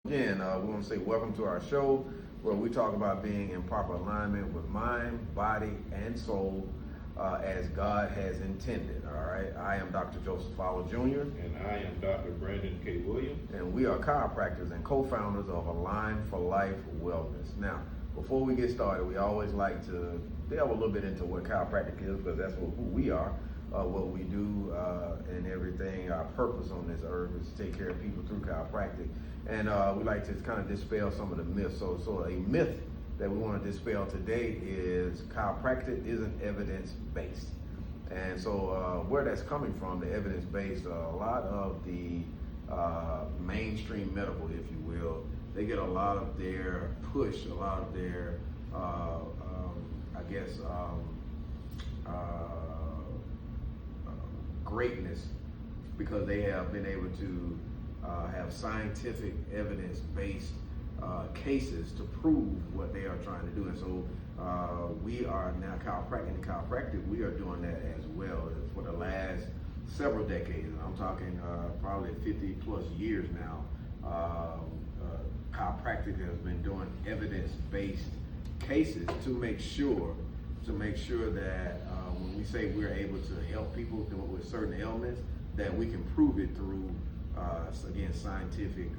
Again, we want to say welcome to our show where we talk about being in proper alignment with mind, body, and soul as God has intended. All right. I am Dr. Joseph Fowler Jr. And I am Dr. Brandon K. Williams. And we are chiropractors and co-founders of Align for Life Wellness. Now, before we get started, we always like to delve a little bit into what chiropractic is, because that's who we are, what we do, and everything. Our purpose on this earth is to take care of people through chiropractic. And we like to kind of dispel some of the myths. So a myth that we want to dispel today is chiropractic isn't evidence-based. And so where that's coming from, the evidence-based, a lot of the mainstream medical, if you will, they get a lot of their push, a lot of their, greatness, because they have been able to have scientific evidence-based cases to prove what they are trying to do. And so we are now chiropractic, we are doing that as well for the last several decades. I'm talking probably 50 plus years now. Chiropractic has been doing evidence-based cases to make sure that when we say we're able to help people with certain ailments, that we can prove it through again, scientific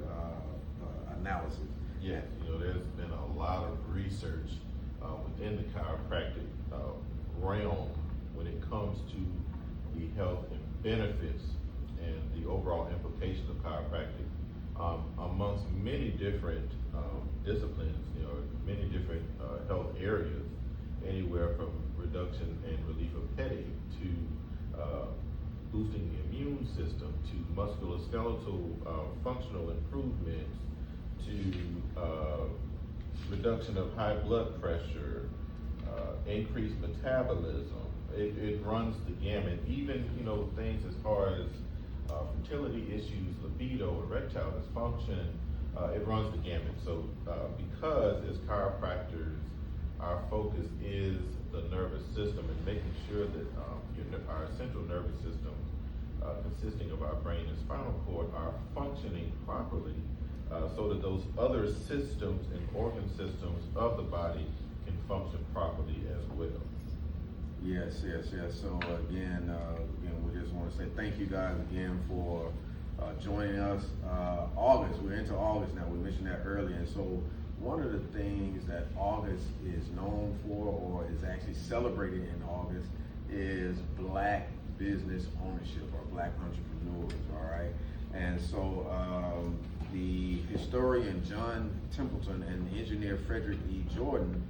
analysis. Yes, there's been a lot of research within the chiropractic realm when it comes to the health and benefits and the overall implications of chiropractic amongst many different disciplines, many different health areas, anywhere from reduction and relief of headache to boosting the immune system, to musculoskeletal functional improvements, to reduction of high blood pressure, increased metabolism. It runs the gamut. Even things as far as fertility issues, libido, erectile dysfunction. It runs the gamut. So because as chiropractors, our focus is the nervous system and making sure that our central nervous system, consisting of our brain and spinal cord, are functioning properly, so that those other systems and organ systems of the body can function properly as well. Yes. So again, we just want to say thank you guys again for joining us. August, we're into August now. We mentioned that earlier, and so one of the things that August is known for, or is actually celebrated in August, is Black business ownership, or Black entrepreneurs. All right, and so the historian John Templeton and the engineer Frederick E. Jordan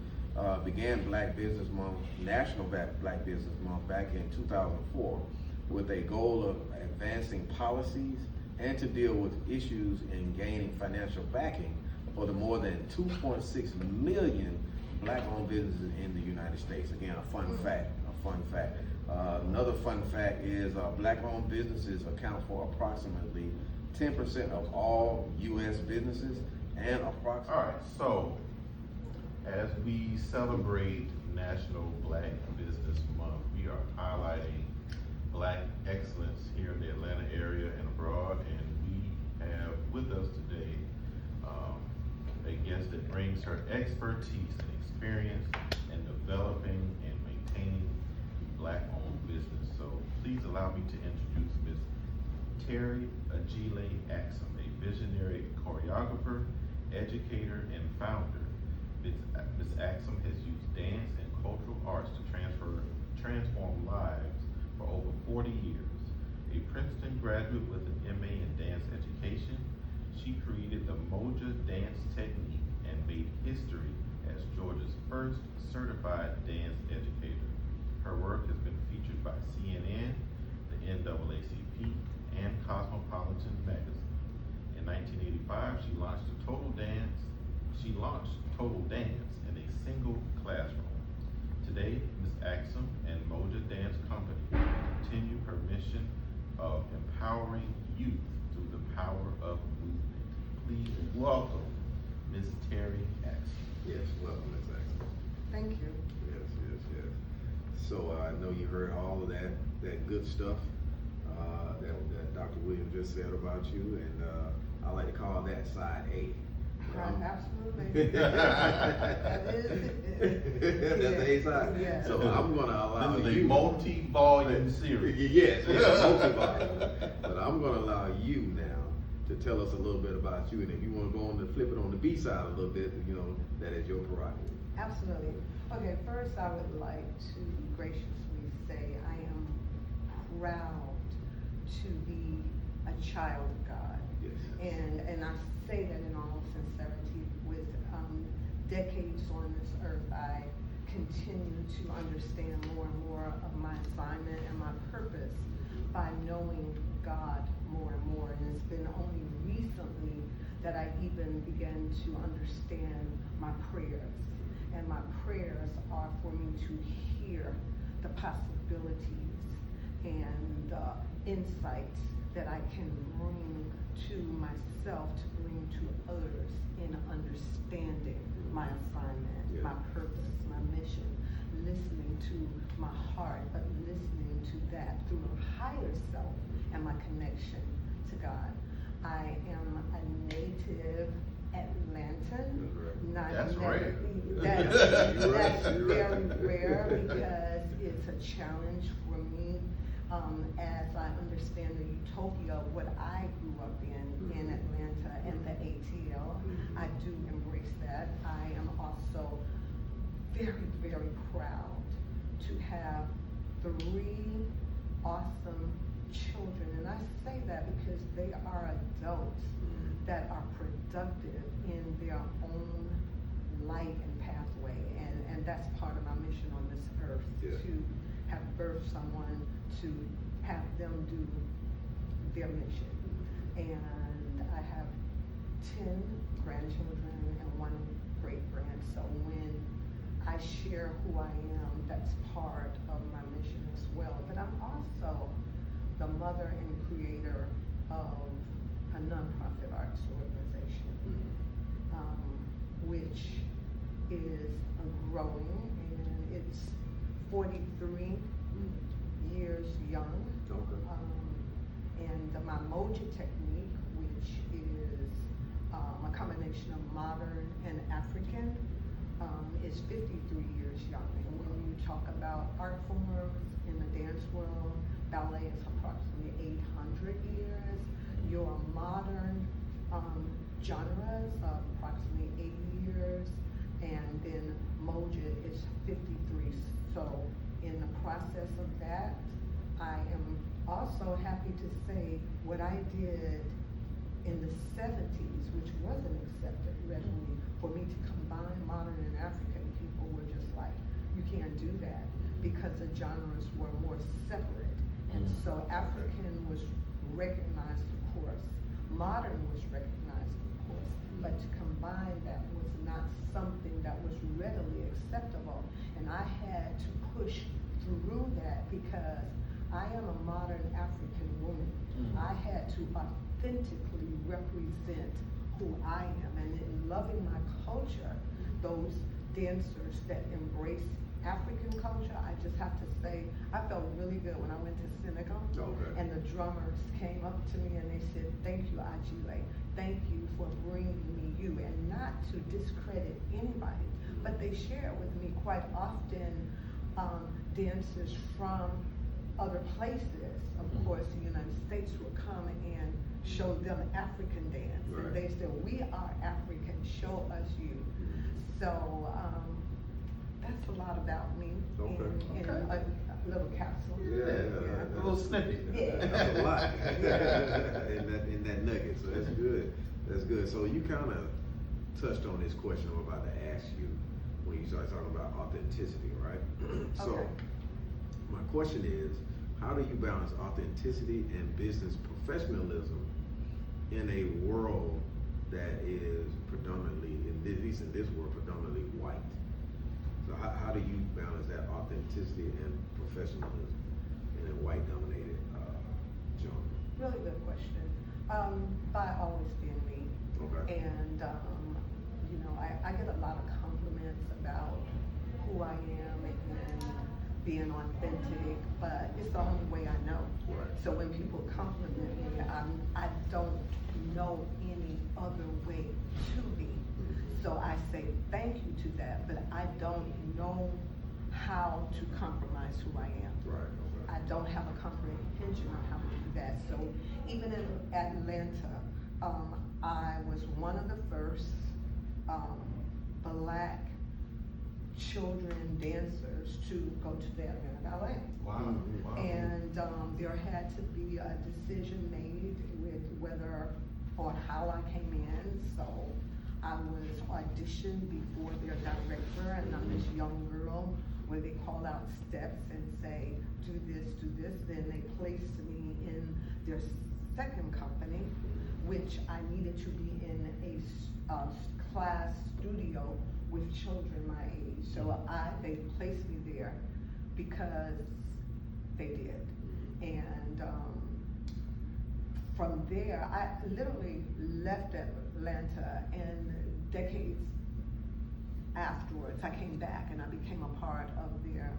began Black Business Month, National Black Business Month, back in 2004, with a goal of advancing policies and to deal with issues in gaining financial backing for the more than 2.6 million Black-owned businesses in the United States. Again, a fun fact. Another fun fact is Black-owned businesses account for approximately 10% of all U.S. businesses, and approximately. All right, so as we celebrate National Black Business Month, we are highlighting Black excellence here in the Atlanta area and abroad, and we have with us today a guest that brings her expertise and experience in developing and maintaining Black-owned business. So please allow me to introduce Ms. Terrie Ajile Axam, a visionary choreographer, educator, and founder. Ms. Axam has used dance and cultural arts to transform lives for over 40 years. A Princeton graduate with an MA in dance education, she created the Moja dance technique and made history as Georgia's first certified dance educator. Her work has been featured by CNN, the NAACP, and Cosmopolitan magazine. In 1985, she launched Total Dance in a single classroom. Today, Ms. Axam and Moja Dance Company continue her mission of empowering youth through the power of movement. Please welcome Ms. Terrie Axam. Yes, welcome, Ms. Axam. Thank you. Yes. So I know you heard all of that good stuff that Dr. Williams just said about you, and I like to call that side A. Absolutely. That's the A side. Yeah. So I'm gonna allow This is a you. multi-volume series. Yes, multi-volume. But I'm gonna allow you now to tell us a little bit about you, and if you wanna go on to flip it on the B side a little bit, that is your prerogative. Absolutely. Okay, first I would like to graciously say I am proud to be a child of God. Yes. And I say that in all sincerity. With decades on this earth, I continue to understand more and more of my assignment and my purpose by knowing God more and more. And it's been only recently that I even began to understand my prayers. And my prayers are for me to hear the possibilities and the insights that I can bring to myself, to bring to others in understanding my assignment, Yeah. my purpose, my mission, listening to my heart, but listening to that through a higher self and my connection to God. I am a native Atlantan. Not That's never- rare. That's You're right, very you're right. rare because it's a challenge for me. As I understand the utopia of what I grew up in Atlanta and the ATL, I do embrace that. I am also very, very proud to have 3 awesome children. And I say that because they are adults that are productive in their own light and pathway. And that's part of my mission on this earth, Yeah. to have birthed someone, to have them do their mission. And I have 10 grandchildren and 1 great grand. So when I share who I am, that's part of my mission as well. But I'm also the mother and creator of a nonprofit arts organization, which is growing, and it's 43 years young. Okay. And my Moja technique, which is a combination of modern and African, is 53 years young. And when you talk about art forms in the dance world, ballet is approximately 800 years. Your modern genres are approximately 80 years, and then Moja is 53. So in the process of that, I am also happy to say what I did in the 70s, which wasn't accepted readily, for me to combine modern and African. People were just like, you can't do that, because the genres were more separate. And so African was recognized, of course. Modern was recognized, of course. But to combine that was not something that was readily acceptable. And I had to push through that because I am a modern African woman. I had to authentically represent who I am. And in loving my culture, those dancers that embrace African culture, I just have to say, I felt really good when I went to Senegal. Okay. And the drummers came up to me and they said, thank you, Ajile. Thank you for bringing me you. And not to discredit anybody, but they share with me quite often dancers from other places, of course, the United States, will come and show them African dance. Right. And they said, we are African, show us you. So that's a lot about me in a little capsule. Yeah. A little snippet. Yeah. That's a lot. in that nugget, so that's good. That's good. So you kind of touched on this question I'm about to ask you when you started talking about authenticity, right? So Okay. my question is, how do you balance authenticity and business professionalism in a world that is predominantly, at least in this world, predominantly white? So how do you balance that authenticity and professionalism in a white-dominated genre? Really good question. By always being me. Okay. And, I get a lot of compliments about who I am and being authentic, but it's the only way I know. Right. So when people compliment me, I don't know any other way to be so I say thank you to that, but I don't know how to compromise who I am. Right, okay. I don't have a comprehension on how to do that. So even in Atlanta, I was one of the first Black children dancers to go to the Atlanta Ballet. Wow, wow. And there had to be a decision made with whether or how I came in. So I was auditioned before their director, and I'm this young girl where they call out steps and say, do this, do this. Then they placed me in their second company, which I needed to be in a class studio with children my age. So they placed me there because they did. And from there, I literally left Atlanta, and decades afterwards, I came back and I became a part of their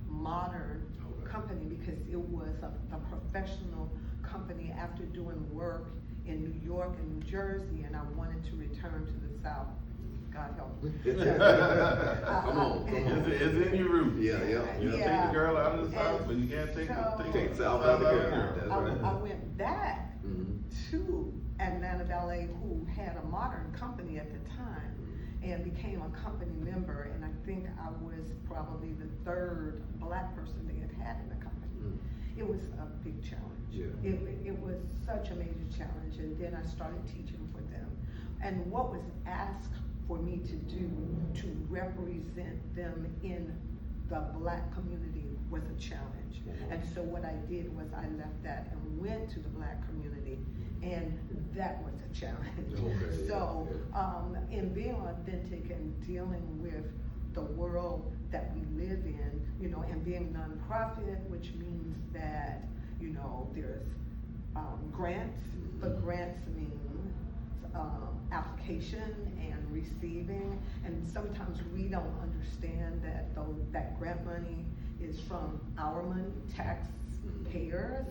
modern company, because it was a professional company after doing work in New York and New Jersey, and I wanted to return to the South. God help me. Come on. It's in your roots. Yeah. You take the girl out of the South, but you can't take the South out of the girl. That's right. I went back to Atlanta Ballet, who had a modern company at the time, and became a company member, and I think I was probably the third Black person they had in the company. It was a big challenge. Yeah. It was such a major challenge, and then I started teaching for them. And what was asked for me to do to represent them in the Black community was a challenge. And so what I did was I left that and went to the Black community, and that was a challenge. Okay, So in being authentic and dealing with the world that we live in, you know, and being nonprofit, which means that, you know, there's grants, but grants mean application and receiving, and sometimes we don't understand that that grant money is from our money, taxpayers,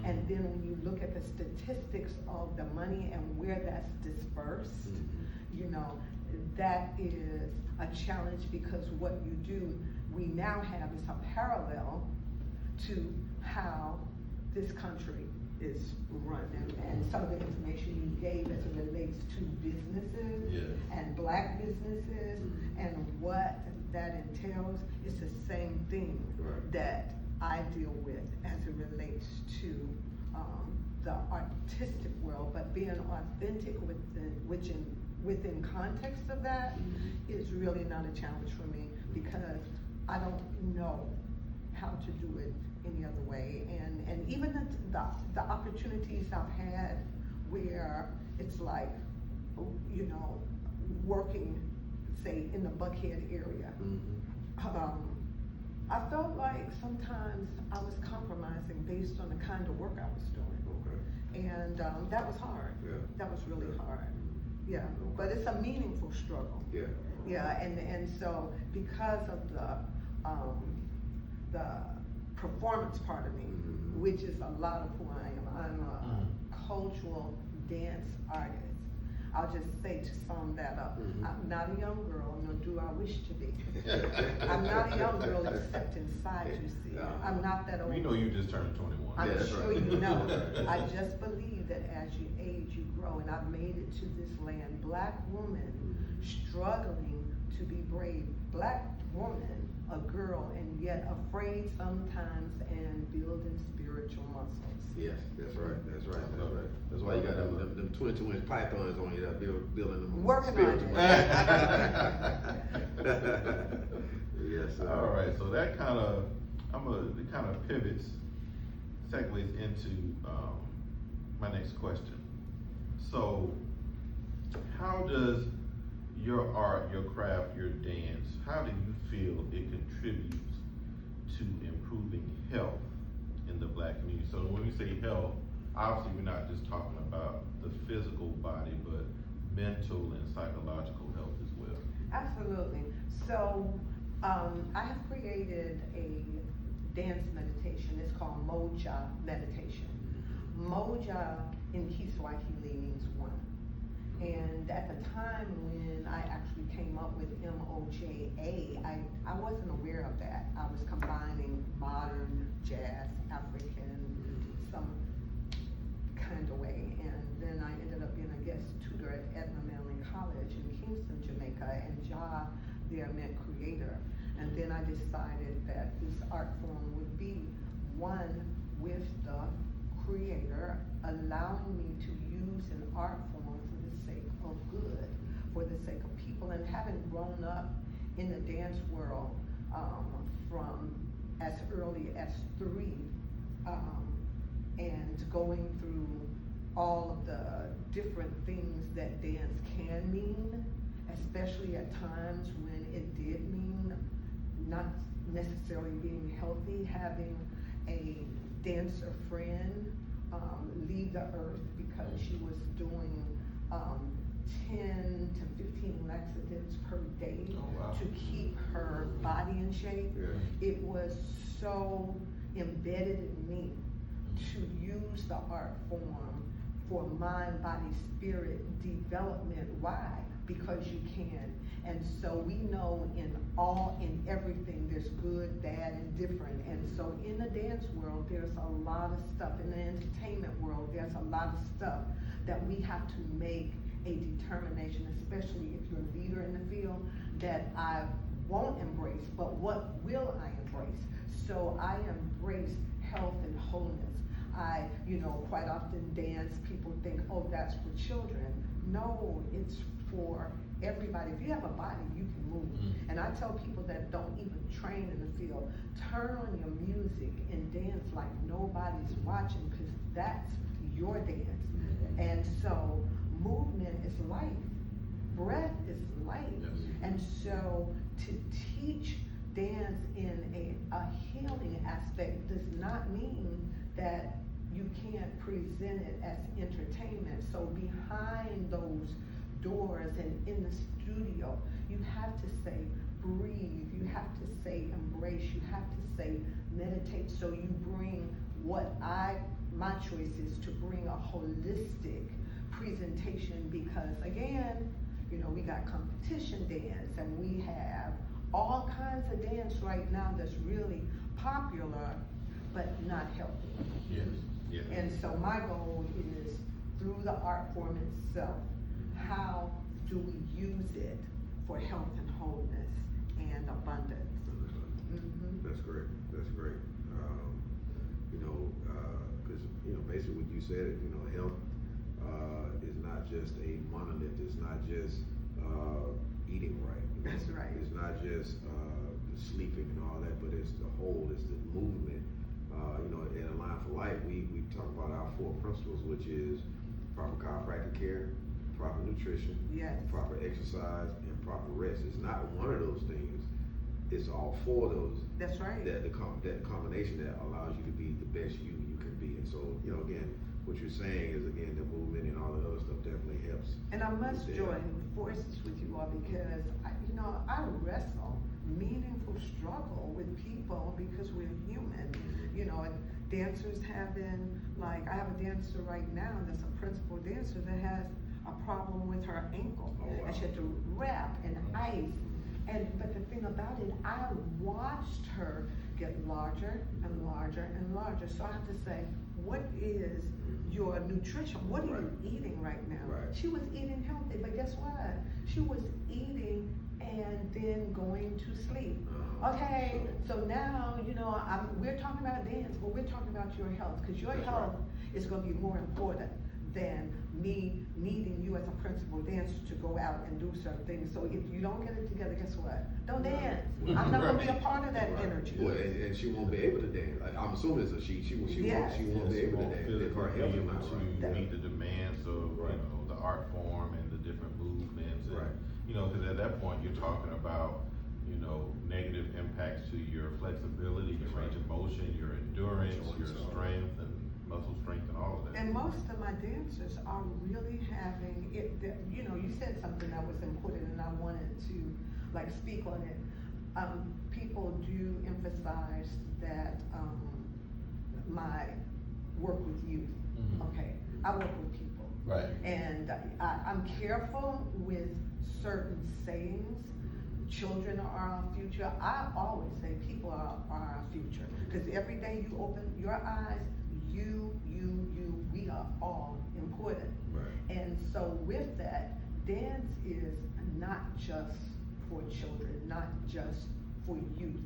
and then when you look at the statistics of the money and where that's dispersed, you know, that is a challenge, because what you do, we now have is a parallel to how this country is run, and some of the information you gave as it relates to businesses and Black businesses and what that entails is the same thing that I deal with as it relates to the artistic world, but being authentic within context of that is really not a challenge for me, because I don't know how to do it any other way, and even the opportunities I've had where it's like, you know, working, say, in the Buckhead area, I felt like sometimes I was compromising based on the kind of work I was doing. And that was hard. That was really hard. But it's a meaningful struggle. And so because of the performance part of me, which is a lot of who I am. I'm a cultural dance artist. I'll just say to sum that up, I'm not a young girl, nor do I wish to be. I'm not a young girl except inside, you see. I'm not that old. We know you just turned 21. I'm sure you know. I just believe that as you age, you grow, and I've made it to this land. Black woman struggling to be brave. Black woman, a girl, and yet afraid sometimes, and building spiritual muscles. Yes, that's right. That's why you got them 22-inch pythons on you that building them. Working on spiritual muscles. Yes, sir. All right, so that it kind of pivots, segues into my next question. So, how does your art, your craft, your dance, how do you feel it contributes to improving health in the Black community? So when we say health, obviously we're not just talking about the physical body, but mental and psychological health as well. Absolutely. So I have created a dance meditation. It's called Moja meditation. Moja in Kiswahili means one. And at the time when I actually came up with MOJA, I wasn't aware of that. I was combining modern, jazz, African, some kind of way. And then I ended up being a guest tutor at Edna Manley College in Kingston, Jamaica, and Ja there meant creator. And then I decided that this art form would be one with the creator, allowing me to use an art form for the sake of good, for the sake of people. And having grown up in the dance world from as early as 3, and going through all of the different things that dance can mean, especially at times when it did mean not necessarily being healthy, having a dancer friend leave the earth because she was doing 10 to 15 laxatives per day to keep her body in shape. Yeah. It was so embedded in me to use the art form for mind, body, spirit development. Why? Because you can. And so we know in everything there's good, bad, and different. And so in the dance world, there's a lot of stuff. In the entertainment world, there's a lot of stuff that we have to make a determination, especially if you're a leader in the field, that I won't embrace, but what will I embrace? So I embrace health and wholeness. Quite often dance, people think, oh, that's for children. No, it's for everybody. If you have a body, you can move. Mm-hmm. And I tell people that don't even train in the field, turn on your music and dance like nobody's watching, because that's your dance. Mm-hmm. And so movement is life. Breath is life. Yes. And so to teach dance in a healing aspect does not mean that you can't present it as entertainment. So behind those doors and in the studio, you have to say breathe, you have to say embrace, you have to say meditate. So you bring my choice is to bring a holistic presentation, because again, we got competition dance and we have all kinds of dance right now that's really popular but not healthy. Yes. Yes. And so my goal is, through the art form itself, how do we use it for health and wholeness and abundance? Mm-hmm. That's great. That's great. Because basically what you said, health is not just a monolith. It's not just eating right. That's right. It's not just sleeping and all that, but it's the whole. It's the movement. In Align for Life, we talk about our 4 principles, which is proper chiropractic care, proper nutrition, Yes. proper exercise, and proper rest. It's not one of those things. It's all 4 of those. That's right. That combination that allows you to be the best you can be. And so, again, what you're saying is, again, the movement and all the other stuff definitely helps. And I must with that. join forces with you all, because I wrestle meaningful struggle with people, because we're human. And dancers having, I have a dancer right now that's a principal dancer that has a problem with her ankle. Oh, wow. And she had to wrap and ice. But the thing about it, I watched her get larger and larger and larger. So I have to say, what is your nutrition? What are you eating right now? Right. She was eating healthy, but guess what? She was eating and then going to sleep. Okay, so now, we're talking about dance, but we're talking about your health, because your That's health is going to be more important than me needing you as a principal dancer to go out and do certain things. So if you don't get it together, guess what? Don't dance. I'm not going to be a part of that energy. Well, and she won't be able to dance. I'm assuming it's a she. She won't be Yes, able to you won't dance. physically Her be health is able not right. to meet the demands of the art form and the different movements. And, Right. because at that point you're talking about negative impacts to your flexibility, your range of motion, your endurance, your strength, and muscle strength, and all of that. And most of my dancers are really having it. You said something that was important, and I wanted to speak on it. People do emphasize that my work with youth. Mhm. Okay, I work with people. Right. And I'm careful with certain sayings. Children are our future. I always say people are our future. Because every day you open your eyes, you, we are all important. Right. And so with that, dance is not just for children, not just for youth.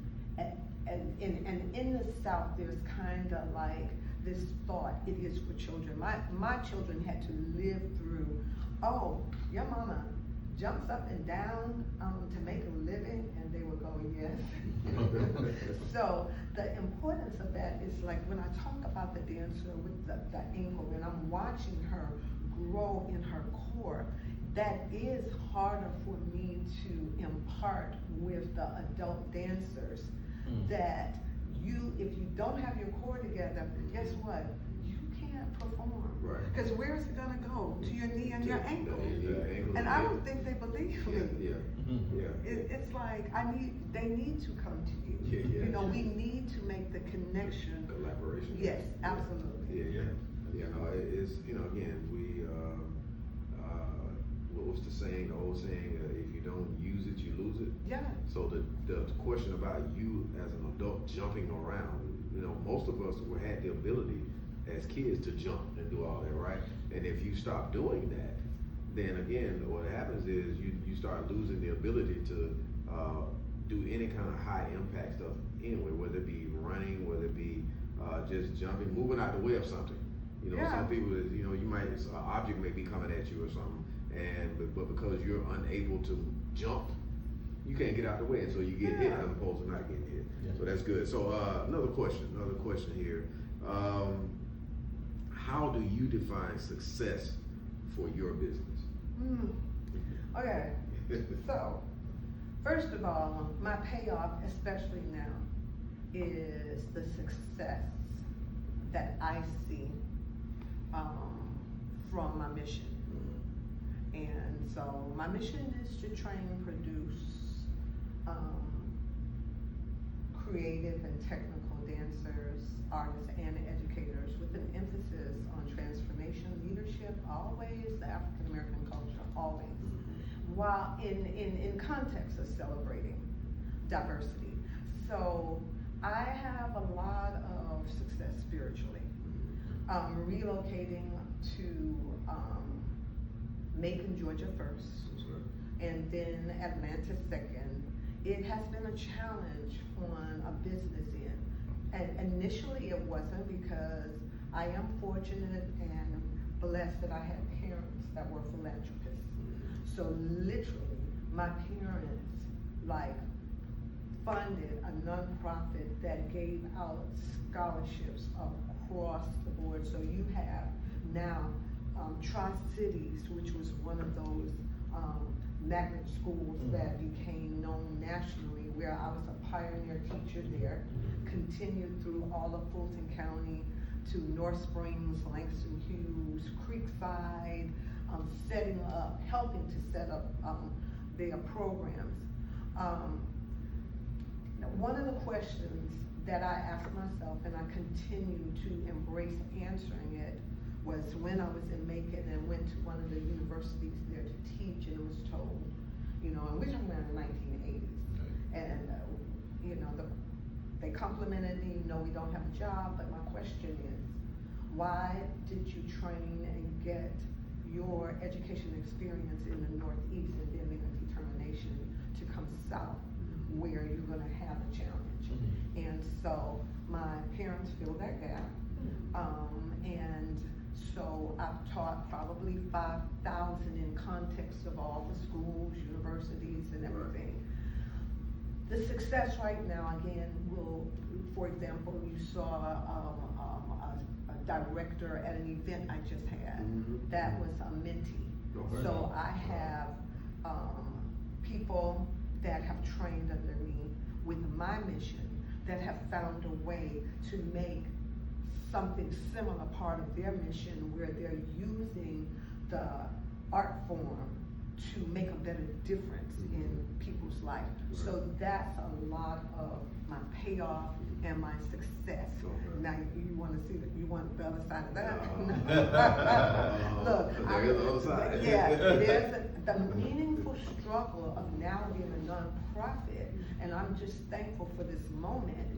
And in the South, there's kind of like this thought, it is for children. My children had to live through, oh, your mama jumps up and down to make a living, and they would go, yes. So the importance of that is like when I talk about the dancer with the ankle, and I'm watching her grow in her core, that is harder for me to impart with the adult dancers. That if you don't have your core together, guess what? You can't perform. Right. Because where is it gonna go? To your knee and your ankle. Ankle, And I don't think they believe me. Yeah. It's like they need to come to you. Yeah. You know, we need to make the connection. Collaboration. Yes, absolutely. Yeah, no, it's, again, what was the saying, the old saying, if you don't use it, you lose it? Yeah. So the question about you as an adult jumping around, most of us had the ability as kids to jump and do all that, right? And if you stop doing that, then again, what happens is you start losing the ability to do any kind of high impact stuff anyway, whether it be running, whether it be just jumping, moving out the way of something. Some people, an object may be coming at you or something, but because you're unable to jump, you can't get out the way, and so you get hit as opposed to not getting hit. Yeah. So that's good. So another question here. How do you define success for your business? Okay, so first of all, my payoff, especially now, is the success that I see from my mission. And so my mission is to train and produce creative and technical dancers, artists, and educators with an emphasis on transformation, leadership, always the African American culture, always, while in context of celebrating diversity. So I have a lot of success spiritually. Relocating to Macon, Georgia first, and then Atlanta second. It has been a challenge on a business end. And initially it wasn't, because I am fortunate and blessed that I had parents that were philanthropists. So literally, my parents funded a nonprofit that gave out scholarships across the board. So you have now Tri-Cities, which was one of those magnet schools that became known nationally, where I was a pioneer teacher there, continued through all of Fulton County to North Springs, Langston Hughes, Creekside, helping to set up their programs. One of the questions that I asked myself, and I continue to embrace answering it, was when I was in Macon and went to one of the universities there to teach, and it was told, and we're talking about the 1980s, and they complimented me, we don't have a job, but my question is, why did you train and get your education experience in the Northeast and then make a determination to come south, where you're gonna have a challenge? And so my parents filled that gap, and so I've taught probably 5,000 in context of all the schools, universities, and everything. The success right now, again, for example, you saw a director at an event I just had, that was a mentee. Okay. So I have people that have trained under me with my mission, that have found a way to make something similar part of their mission, where they're using the art form to make a better difference in people's life. So that's a lot of my payoff and my success. Now, you want to see you want the other side of that? Look, I here's the other side. Yeah, there's the meaningful struggle of now being a nonprofit, and I'm just thankful for this moment,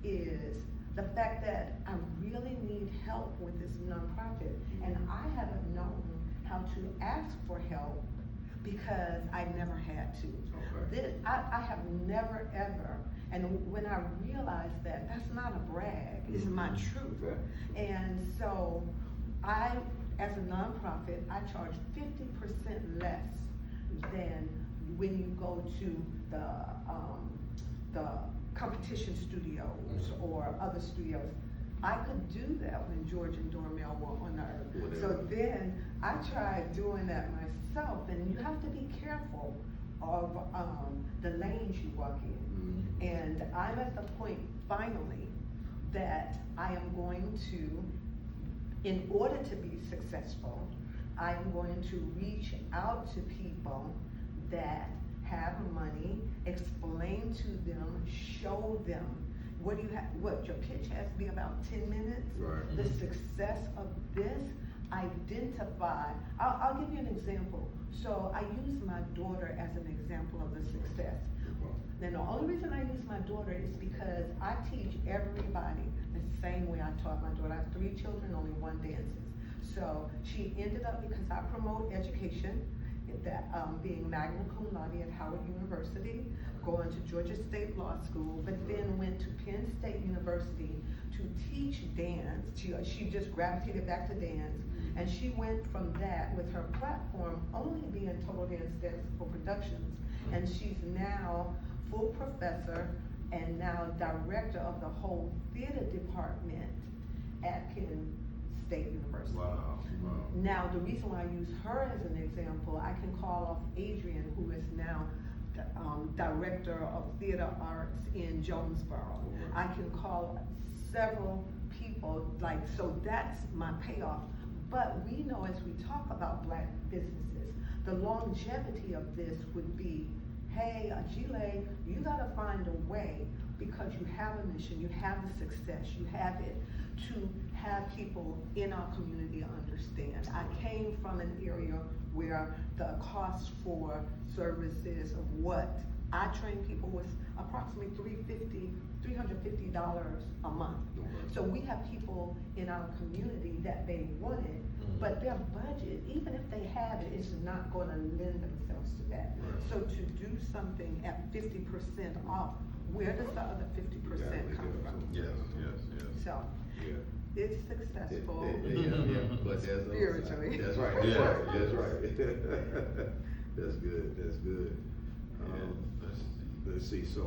is the fact that I really need help with this nonprofit, and I haven't known how to ask for help because I never had to. Okay. I have never ever, and when I realized that, that's not a brag, it's my truth. Okay. And so I, as a nonprofit, I charge 50% less than when you go to the competition studios or other studios. I could do that when George and Dormel were on the earth. So then I tried doing that myself, and you have to be careful of the lanes you walk in. And I'm at the point finally that I am going to, in order to be successful, I'm going to reach out to people that have money, explain to them, show them what your pitch has to be about 10 minutes. Right. The success of this, identify. I'll give you an example. So I use my daughter as an example of the success. Then the only reason I use my daughter is because I teach everybody the same way I taught my daughter. I have 3 children, only 1 dances. So she ended up, because I promote education, that being magna cum laude at Howard University, going to Georgia State Law School, but then went to Penn State University to teach dance. She just gravitated back to dance, and she went from that with her platform only being Total Dance for Productions, and she's now full professor and now director of the whole theater department at Penn State University. Wow. Now, the reason why I use her as an example, I can call off Adrian, who is now director of theater arts in Jonesboro. I can call several people, so that's my payoff. But we know, as we talk about Black businesses, the longevity of this would be, hey, Ajile, you gotta find a way, because you have a mission, you have the success, you have it, to have people in our community understand. I came from an area where the cost for services of what I train people was approximately $350 a month. So we have people in our community that they want it, but their budget, even if they have it, is not gonna lend themselves to that. So to do something at 50% off, where does the other 50% come from? Yes. So, Yeah. it's successful. But there's Spiritually. That's right. That's right. That's good. Let's see. So,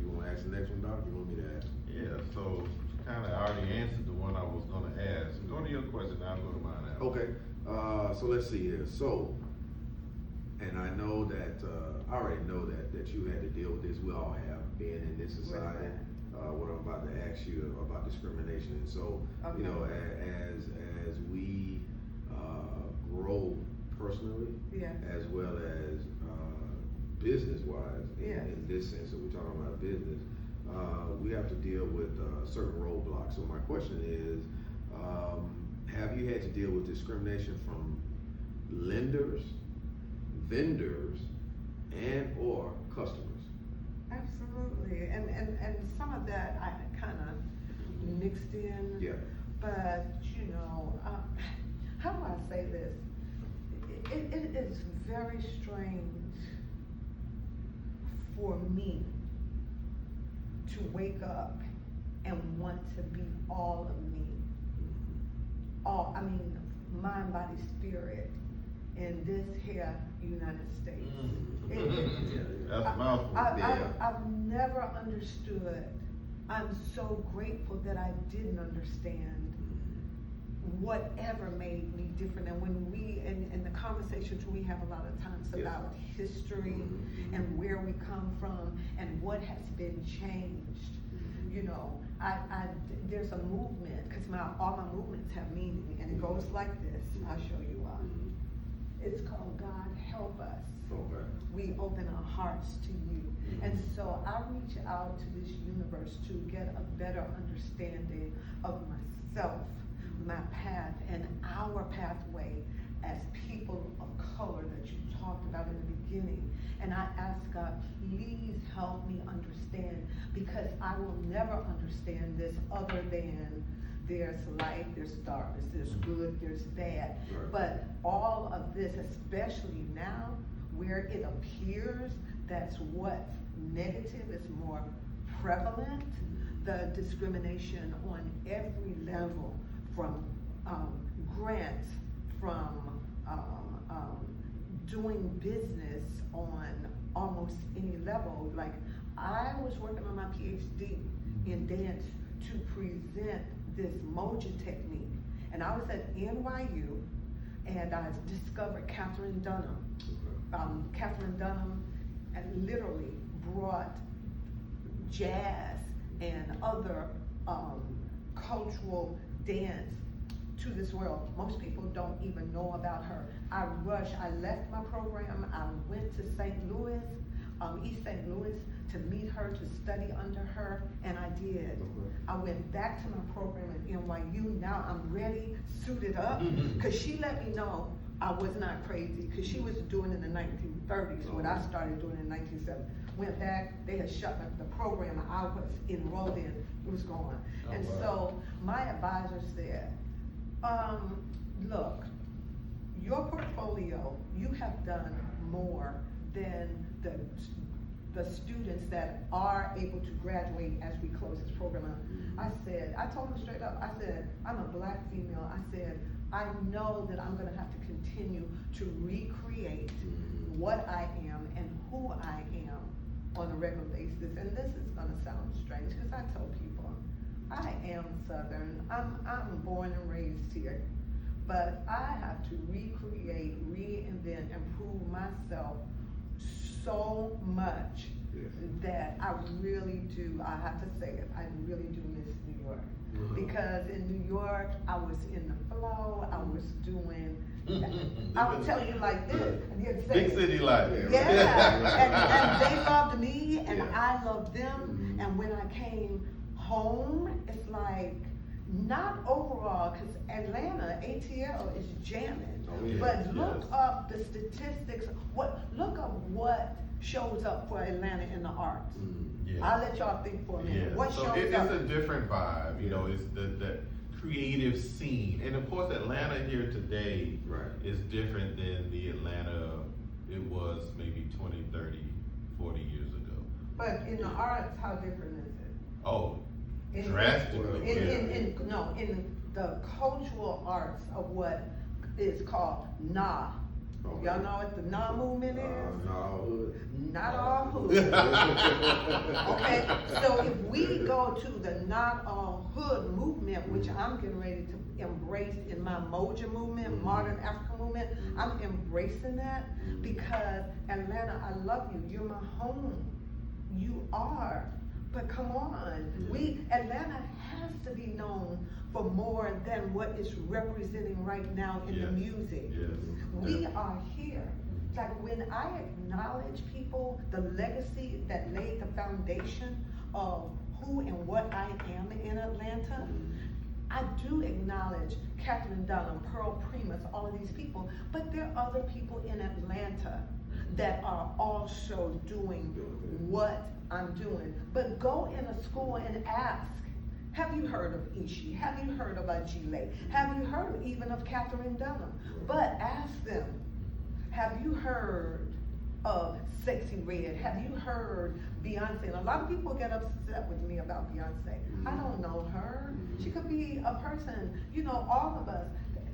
you want to ask the next one, Doc? You want me to ask? Yeah, so kind of already answered the one I was gonna ask. Go to your question, I'll go to mine now. Okay. So let's see here. So, and I know that I already know that you had to deal with this. We all have been in this society. What I'm about to ask you about discrimination, and so you know, as we grow personally, as well as business-wise, in this sense that we're talking about business, we have to deal with certain roadblocks. So my question is, have you had to deal with discrimination from lenders, vendors, and or customers? Absolutely, and some of that I kind of mixed in. Yeah. But you know, how do I say this? It is very strange for me to wake up and want to be all of me. Mind, body, spirit in this here United States. That's a mouthful. I've never understood. I'm so grateful that I didn't understand whatever made me different. And when we, in the conversations we have a lot of times about history and where we come from and what has been changed, you know, there's a movement, because all my movements have meaning, and it goes like this. I'll show you why. It's called God Help Us. Okay. We open our hearts to you. And so I reach out to this universe to get a better understanding of myself, my path, and our pathway as people of color that you talked about in the beginning. And I ask God, please help me understand, because I will never understand this other than there's light, there's darkness, there's good, there's bad. Right. But all of this, especially now, where it appears that's what's negative is more prevalent, the discrimination on every level, from grants, from doing business on almost any level. Like, I was working on my PhD in dance to present this Moja technique, and I was at NYU, and I discovered Catherine Dunham. Catherine Dunham literally brought jazz and other cultural dance to this world. Most people don't even know about her. I left my program, I went to St. Louis, East St. Louis, to meet her, to study under her, and I did. I went back to my program at NYU. Now I'm ready, suited up, because she let me know I was not crazy, because she was doing it in the 1930s, what I started doing in 1970. Went back, they had shut the program I was enrolled in, it was gone. And so my advisor said, look, your portfolio, you have done more than the students that are able to graduate as we close this program out. I told them straight up, I said, I'm a black female. I said, I know that I'm gonna have to continue to recreate what I am and who I am on a regular basis. And this is gonna sound strange, because I tell people, I am Southern. I'm born and raised here. But I have to recreate, reinvent, and prove myself so much that I really do, I have to say it, I really do miss New York. Because in New York, I was in the flow, I was doing, I would tell you like this. And you'd say, big city life. Yeah, and they loved me, and I loved them. And when I came home, it's like, not overall, because Atlanta, ATL is jamming. But look up the statistics, look up what shows up for Atlanta in the arts. I'll let y'all think for a minute. What so shows up? It's a different vibe, you know, it's the creative scene. And of course, Atlanta here today is different than the Atlanta it was maybe 20, 30, 40 years ago. But in the arts, how different is it? Oh, In drastically. in the cultural arts of what is called NA. Y'all know what the NA movement is? Not all hood. Okay, so if we go to the Not All Hood movement, which I'm getting ready to embrace in my Moja movement, modern African movement, I'm embracing that, because Atlanta, I love you. You're my home. You are. But come on, Atlanta has to be known for more than what it's representing right now in the music. We are here. Like, when I acknowledge people, the legacy that laid the foundation of who and what I am in Atlanta, I do acknowledge Catherine Dunham, Pearl Primus, all of these people, but there are other people in Atlanta that are also doing what I'm doing. But go in a school and ask, have you heard of Ishi? Have you heard of Ajile? Have you heard even of Catherine Dunham? But ask them, have you heard of Sexy Red? Have you heard Beyonce? And a lot of people get upset with me about Beyonce. I don't know her. She could be a person, you know, all of us.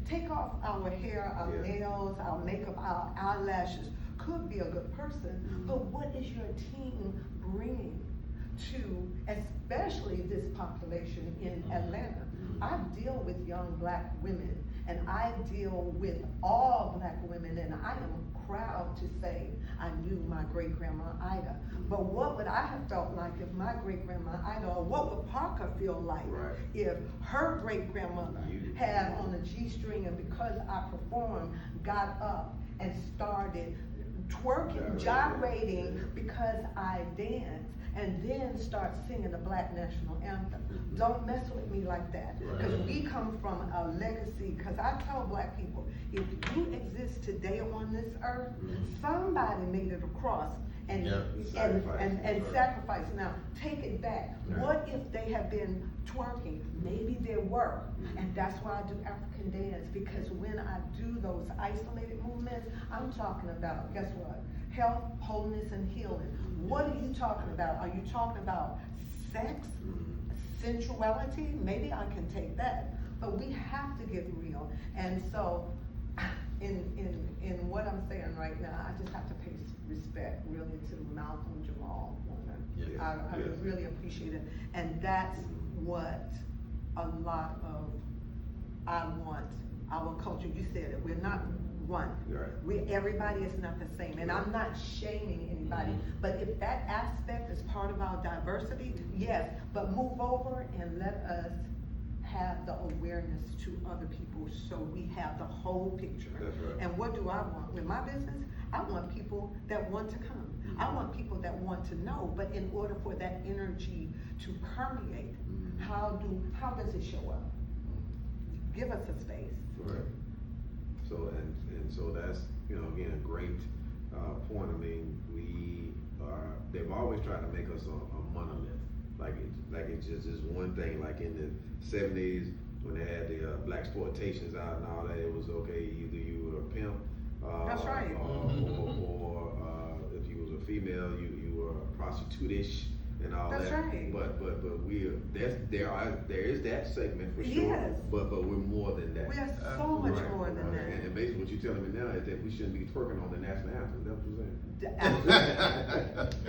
Take off our hair, our nails, our makeup, our eyelashes. Could be a good person, but what is your team bringing to, especially this population in Atlanta? I deal with young black women, and I deal with all black women, and I am proud to say I knew my great-grandma Ida. But what would I have felt like if my great-grandma Ida, or what would Parker feel like if her great-grandmother had on a G-string, and because I performed, got up and started twerking, gyrating because I danced, and then start singing the Black National Anthem. Don't mess with me like that, because we come from a legacy. Because I tell black people, if you today on this earth, somebody made it across and, Yeah. and sacrifice. Now, take it back. Right. What if they have been twerking? Maybe there were. And that's why I do African dance, because when I do those isolated movements, I'm talking about, guess what? Health, wholeness, and healing. What are you talking about? Are you talking about sex, sensuality? Maybe I can take that. But we have to get real. And so, in what I'm saying right now, I just have to pay respect really to Malcolm Jamal woman. Yes. I Yes. really appreciate it. And that's what a lot of I want our culture. You said it. We're not one. Right. Everybody is not the same. And I'm not shaming anybody. But if that aspect is part of our diversity, yes. But move over and let us have the awareness to other people so we have the whole picture. That's right. And what do I want? With my business, I want people that want to come. I want people that want to know. But in order for that energy to permeate, how does it show up? Give us a space. Right. So, and so that's, again, a great, point. I mean, they've always tried to make us a monolith. Like it's just this one thing, like in the 70s when they had the black exploitations out and all that, it was okay, either you were a pimp, That's right. or if you was a female, you were a prostitute-ish and all That's that. right. But there is that segment for sure. Yes. But we're more than that. We are so much Right. more than that. And basically what you're telling me now is that we shouldn't be twerking on the national anthem. That's what you're saying.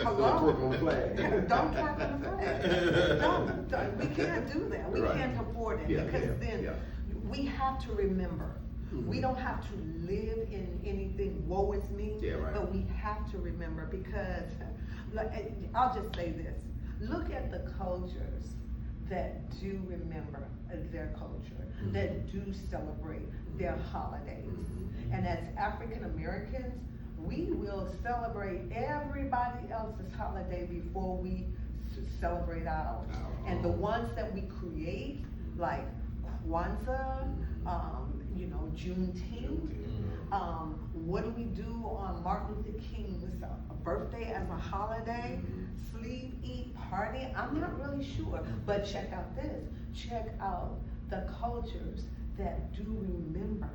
Hello? Don't twerk on the flag. Don't twerk on the flag. Don't. We can't do that. We Right. can't afford it, Yeah, because then yeah. we have to remember. We don't have to live in anything woe is me, Yeah, right. but we have to remember, because I'll just say this. Look at the cultures that do remember their culture, that do celebrate their holidays. And as African Americans, we will celebrate everybody else's holiday before we celebrate ours. And the ones that we create, like Kwanzaa, Juneteenth, what do we do on Martin Luther King's birthday as a holiday? Sleep, eat, party? I'm not really sure. But check out this. Check out the cultures that do remember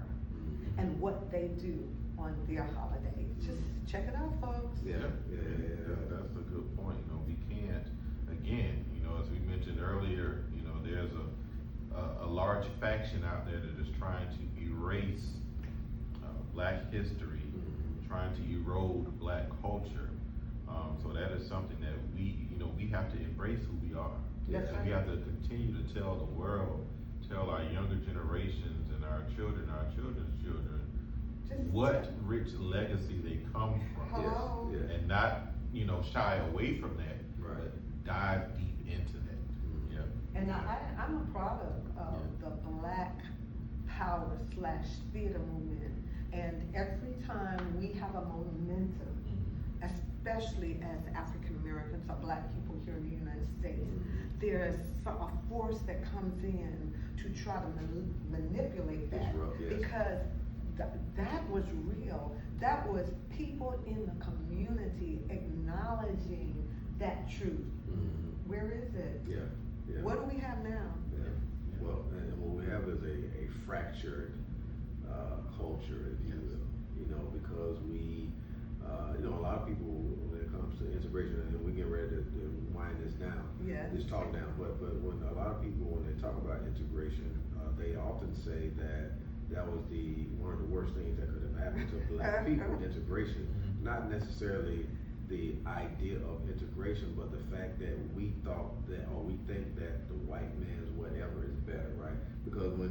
and what they do on their holidays. Just check it out, folks. Yeah. That's a good point. We can't, again, as we mentioned earlier, there's a large faction out there that is trying to erase black history, trying to erode black culture. So that is something that we have to embrace who we are. That's And right. we have to continue to tell the world, tell our younger generations and our children's children, what rich legacy they come from. Hello? Yes. And not, shy away from that, Right. but dive deep into that. Yeah. And I'm a product of the Black Power / theater movement. And every time we have a momentum, especially as African Americans or Black people here in the United States, there's a force that comes in to try to manipulate that. Disrupt, yes. Because that was real. That was people in the community acknowledging that truth. Where is it? Yeah. What do we have now? Yeah. Well, and what we have is a fractured culture, if you will, because we, a lot of people, when it comes to integration, and we get ready to wind this down, Yes. this talk down, but when a lot of people, when they talk about integration, they often say that was one of the worst things that could have happened to Black people, integration, not necessarily the idea of integration, but the fact that we thought that, or we think that the white man's whatever is better, right? Because when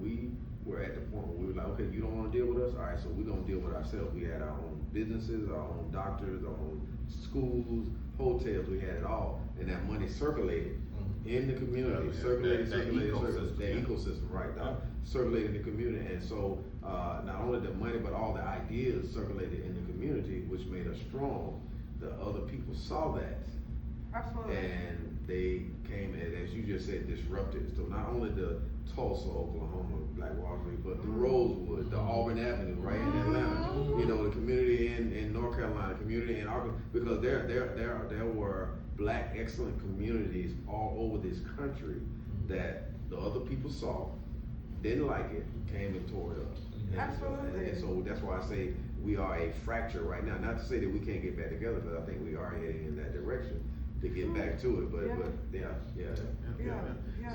we were at the point where we were like, okay, you don't want to deal with us, all right, so we're gonna deal with ourselves. We had our own businesses, our own doctors, our own schools, hotels, we had it all, and that money circulated in the community, circulated, that ecosystem, that ecosystem, right, circulated in the community, and so not only the money but all the ideas circulated in the community, which made us strong. The other people saw that, Absolutely. and they came and, as you just said, disrupted. So not only the Tulsa, Oklahoma, Black Wall Street, but the Rosewood, the Auburn Avenue, right in Atlanta. You know, the community in North Carolina, community in Arkansas, because there were Black excellent communities all over this country that the other people saw, didn't like it, came and tore it up. Absolutely. And so that's why I say we are a fracture right now. Not to say that we can't get back together, but I think we are heading in that direction to get back to it. But Yeah.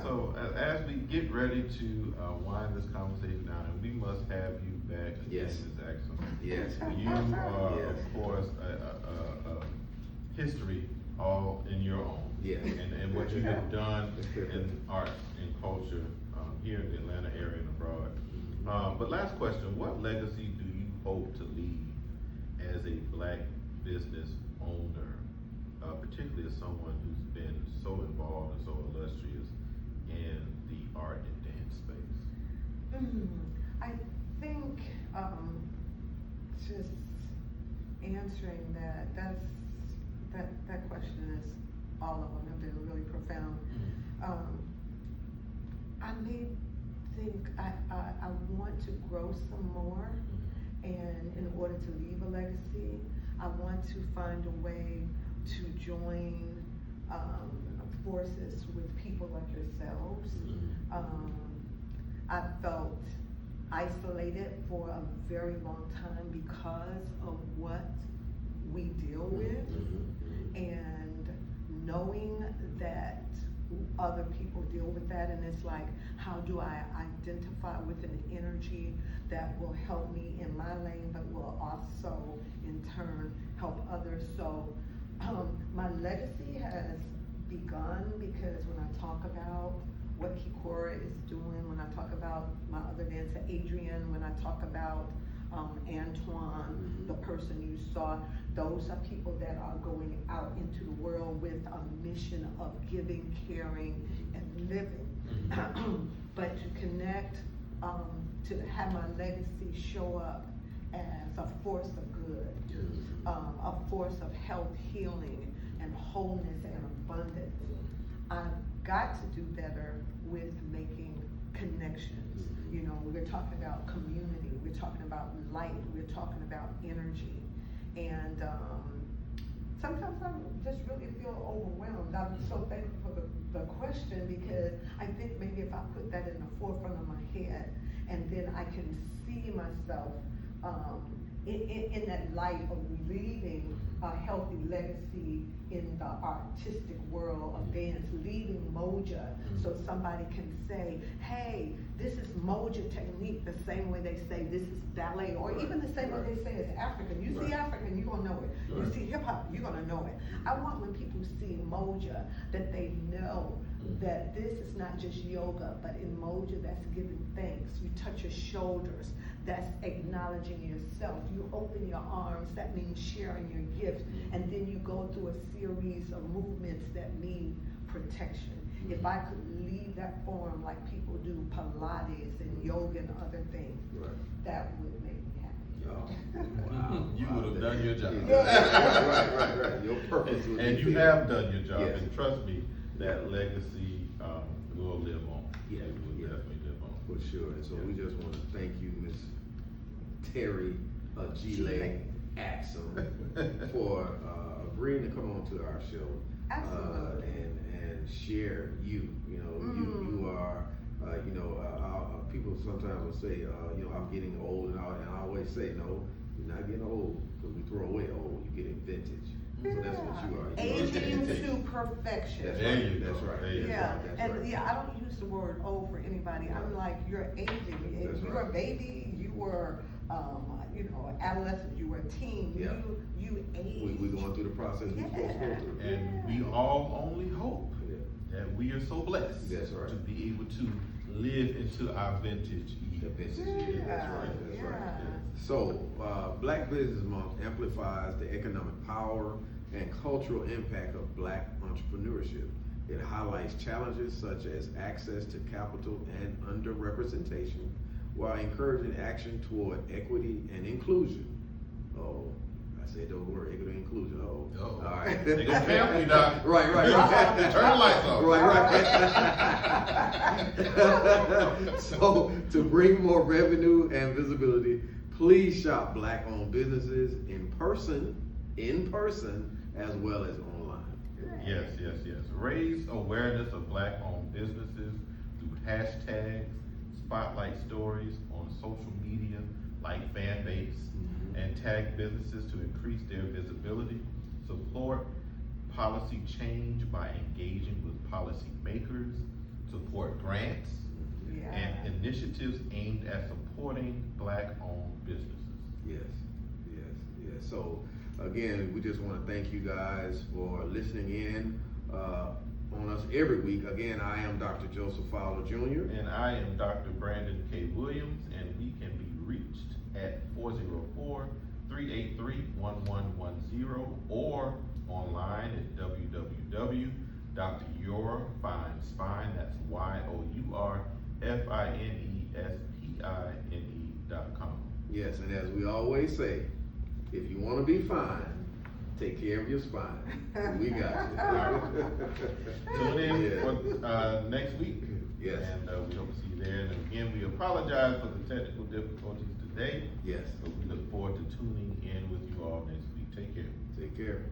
So as we get ready to wind this conversation down, and we must have you back again, Yes. Ms. Axam. Yes. You are, Yes. of course, a history all in your own. Yeah. And what you have done in art and culture here in the Atlanta area and abroad. But last question, what legacy do you hope to leave as a Black business owner, particularly as someone who's been so involved and so illustrious in the art and dance space? I think just answering that question is, all of them have been really profound. I may think I want to grow some more, and in order to leave a legacy, I want to find a way to join forces with people like yourselves. I felt isolated for a very long time because of what we deal with, and knowing that other people deal with that, and it's like, how do I identify with an energy that will help me in my lane, but will also in turn help others? So my legacy has begun because when I talk about what Kikora is doing, when I talk about my other dancer Adrian, when I talk about Antoine, the person you saw, those are people that are going out into the world with a mission of giving, caring, and living. But to connect, to have my legacy show up as a force of good, a force of health, healing, and wholeness and abundance. I've got to do better with making connections. You know, we're talking about community, we're talking about light, we're talking about energy. And sometimes I just really feel overwhelmed. I'm so thankful for the question, because I think maybe if I put that in the forefront of my head, and then I can see myself in that light of leaving a healthy legacy in the artistic world of dance, leaving Moja, so somebody can say, hey, this is Moja technique, the same way they say this is ballet, or even the same way they say it's African. You see African, you're gonna know it. You see hip hop, you're gonna know it. I want when people see Moja, that they know that this is not just yoga, but in Moja, that's giving thanks. You touch your shoulders, that's acknowledging yourself. You open your arms, that means sharing your gift. And then you go through a series of movements that mean protection. If I could leave that form like people do Pilates and yoga and other things, that would make me happy. Oh, wow. You would have done your job. Right. Your purpose would And be you there. have done your job, Yes. and trust me, that legacy will live on. Yeah, It will yeah. definitely live on. For sure, and so we just want to thank you, Miss Terrie Ajile Axam, for agreeing to come on to our show. Absolutely. And share you. You know, you are. People sometimes will say, I'm getting old, and I always say, no, you're not getting old, because we throw away old. You're getting vintage. So that's what you are. Aging to perfection. That's There right. you go. That's right. There you Yeah, That's and right. I don't use the word old for anybody. I'm like, you're aging. That's You were a baby, you were, adolescent, you were a teen. Yeah. You age. We're going through the process we're supposed to go through. And we all only hope Yeah. that we are so blessed That's right. to be able to live into our vintage The years. vintage years. That's right. That's right. Yeah. So, Black Business Month amplifies the economic power and cultural impact of Black entrepreneurship. It highlights challenges such as access to capital and underrepresentation, while encouraging action toward equity and inclusion. Oh, I said those words, equity and inclusion. Oh, Oh. all right. They gonna cancel you, Doc. Right. Turn the lights off. Right. So to bring more revenue and visibility, please shop Black-owned businesses in person, as well as online. Yes. Raise awareness of Black-owned businesses through hashtags, spotlight stories on social media like fan base, and tag businesses to increase their visibility. Support policy change by engaging with policy makers. Support grants and initiatives aimed at supporting Black-owned businesses. Yes. So again, we just want to thank you guys for listening in on us every week. Again, I am Dr. Joseph Fowler Jr. And I am Dr. Brandon K. Williams, and we can be reached at 404-383-1110 or online at www.yourfinespine, that's yourfinespine.com. Yes, and as we always say, if you want to be fine, take care of your spine. We got you. Tune in Yeah. for next week. Yes. And we hope to see you there. And again, we apologize for the technical difficulties today. Yes. But we look forward to tuning in with you all next week. Take care. Take care.